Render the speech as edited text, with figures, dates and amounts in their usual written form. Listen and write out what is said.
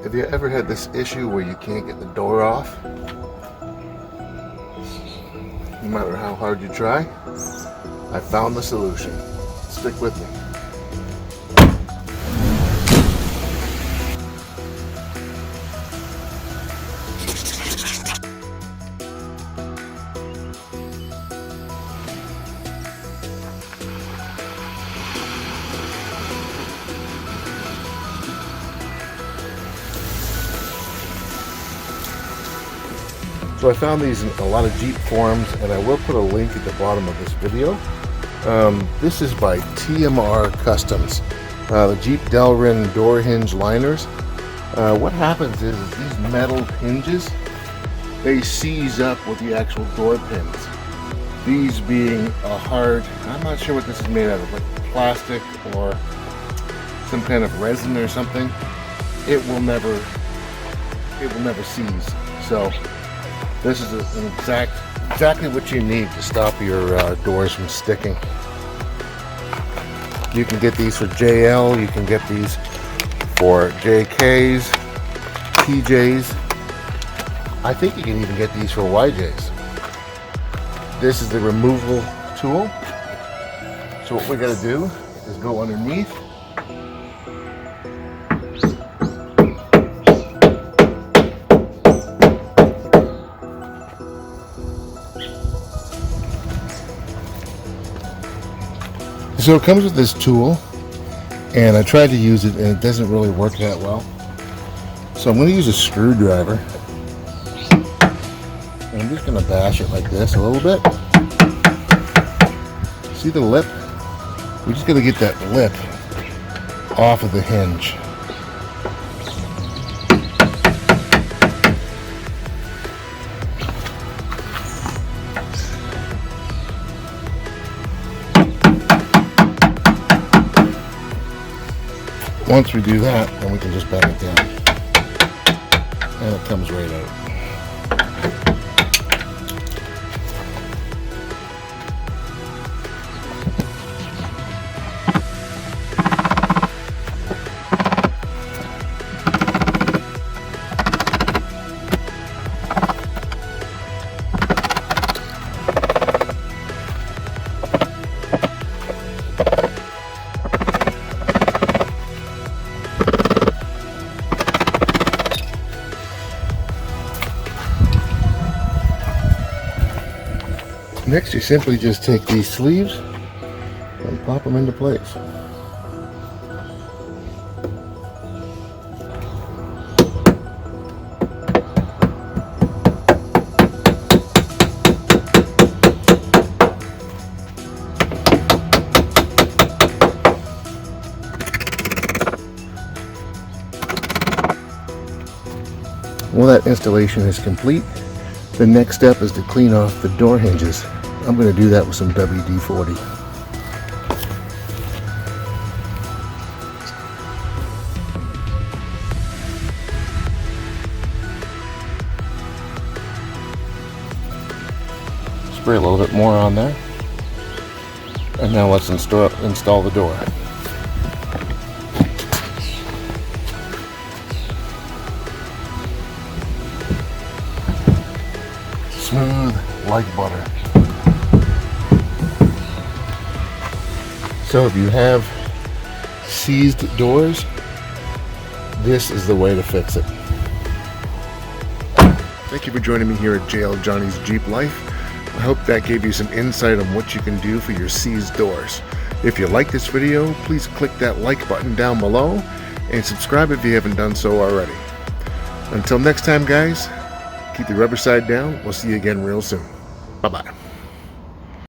Have you ever had this issue where you can't get the door off? No matter how hard you try, I found the solution. Stick with me. So I found these in a lot of Jeep forums, and I will put a link at the bottom of this video. This is by TMR Customs, the Jeep Delrin door hinge liners. What happens is these metal hinges, they seize up with the actual door pins. These being a hard, I'm not sure what this is made out of, like plastic or some kind of resin or something. It will never seize. So this is exactly what you need to stop your doors from sticking. You can get these for JL, you can get these for JKs, TJs. I think you can even get these for YJs. This is the removal tool. So what we're gonna do is go underneath. So it comes with this tool, and I tried to use it and it doesn't really work that well. So I'm going to use a screwdriver. And I'm just going to bash it like this a little bit. See the lip? We're just going to get that lip off of the hinge. Once we do that, then we can just back it down. And it comes right out. Next, you simply just take these sleeves and pop them into place. Well, that installation is complete. The next step is to clean off the door hinges. I'm going to do that with some WD-40. Spray a little bit more on there. And now let's install the door. Smooth like butter. So if you have seized doors, this is the way to fix it. Thank you for joining me here at JL Johnny's Jeep Life. I hope that gave you some insight on what you can do for your seized doors. If you like this video, please click that like button down below and subscribe if you haven't done so already. Until next time, guys, keep the rubber side down. We'll see you again real soon. Bye-bye.